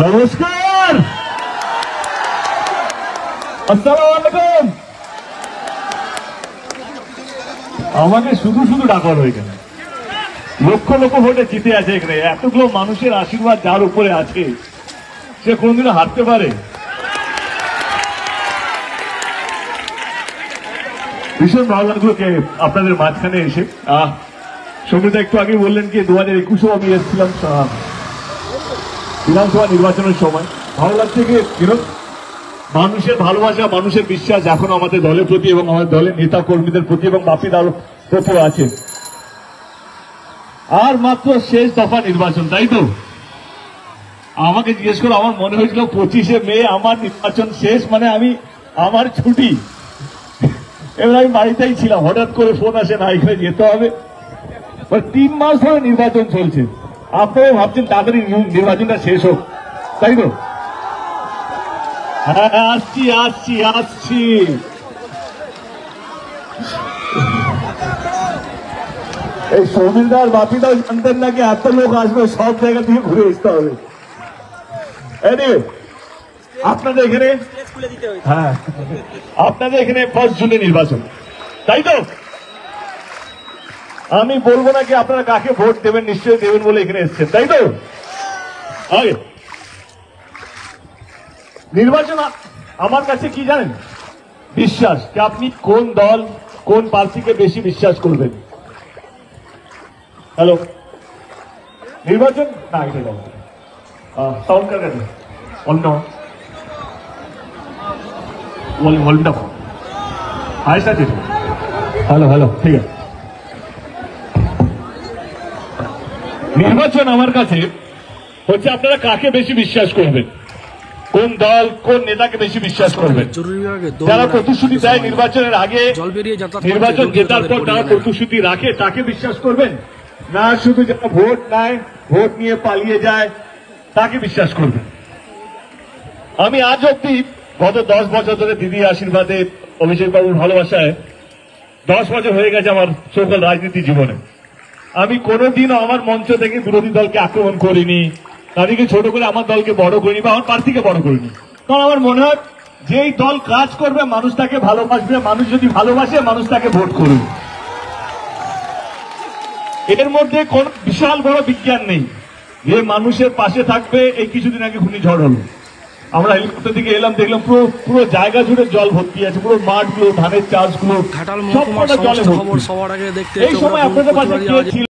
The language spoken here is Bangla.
নমস্কার, আসসালামু আলাইকুম। আমাকে শুধু শুধু ডাকা হলো এখানে, লক্ষ লক্ষ ভোটে জিতে আছে এখানে। এতগুলো মানুষের আশীর্বাদ যার উপরে আছে, সে কোনদিনও হারতে পারে? ভীষণ ভালো লাগলো কে আপনাদের মাঝখানে এসে। সৌমিতা একটু আগে বললেন কি 2021-এও আমি এসেছিলাম বিধানসভা নির্বাচনের সময়। ভালো লাগছে কি মানুষের ভালোবাসা, মানুষের বিশ্বাস এখন আমাদের দলের প্রতি এবং আমাদের দলের নেতা কর্মীদের প্রতি এবং বাপি দলের প্রতিও আছে। আর মাত্র শেষ দফা নির্বাচন, তাই তো? আমাকে জিজ্ঞেস করে আমার মনে হয়েছিল 25শে মে আমার নির্বাচন শেষ, মানে আমার ছুটি। এবার আমি বাড়িতেই ছিলাম, হঠাৎ করে ফোন আসে না এখানে যেতে হবে। 3 মাস ধরে নির্বাচন চলছে। আপনারাও ভাবছেন তাড়াতাড়ি নির্বাচনটা শেষ হোক, তাই তো? হ্যাঁ, আসছি আসছি আসছি। এই সৌমিলদার বাপিদাও জানতেন নাকি এত লোক আসবে, সব জায়গা থেকে ঘুরে আসতে হবে। আপনাদের এখানে, হ্যাঁ, আপনাদের এখানে 1 জুনে নির্বাচন, তাই তো? আমি বলবো নাকি আপনারা কাকে ভোট দেবেন, নিশ্চয়ই দেবেন বলে এখানে এসছেন, তাই তো? আগে নির্বাচন আমার কাছে কি জানেন, বিশ্বাস। যে আপনি কোন দল কোন প্রার্থীকে বেশি বিশ্বাস করবেন। হ্যালো, নির্বাচন না এটা সাউন্ড কার কাছে অন্য ভলিউমটা আইসা দিন। হ্যালো হ্যালো, ঠিক আছে। নির্বাচন আমার কাছে হচ্ছে আপনারা কাকে বেশি বিশ্বাস করবেন, কোন দল কোন নেতাকে বেশি বিশ্বাস করবেন। যারা প্রতিশ্রুতি দেয় নির্বাচনের আগে, নির্বাচন জেতার পর যারা প্রতিশ্রুতি রাখে তাকে বিশ্বাস করবেন, না শুধু যারা ভোট নেয়, ভোট নিয়ে পালিয়ে যায় তাকে বিশ্বাস করবেন। আমি আজ অব্দি গত 10 বছর ধরে দিদির আশীর্বাদে, অভিষেক বাবুর ভালোবাসায় 10 বছর হয়ে গেছে আমার সকল রাজনীতি জীবনে। আমি কোনোদিনও আমার মঞ্চ থেকে বিরোধী দলকে আক্রমণ করিনি, তাদেরকে ছোট করে আমার দলকে বড় করিনি বা আমার প্রার্থীকে বড় করিনি। কারণ আমার মনে হয় যেই দল কাজ করবে মানুষ তাকে ভালোবাসবে, মানুষ যদি ভালোবাসে মানুষ তাকে ভোট করবে। এর মধ্যে কোন বিশাল বড় বিজ্ঞান নেই যে মানুষের পাশে থাকবে। এই কিছুদিন আগে ঘূর্ণিঝড় হলো, আমরা হেলিকপ্টার থেকে এলাম, দেখলাম পুরো জায়গা জুড়ে জল ভর্তি আছে, পুরো মাঠগুলো, ধানের চাষগুলো সবকটা জলে ভর্তি। এই সময় আপনাদের পাশে কে ছিল?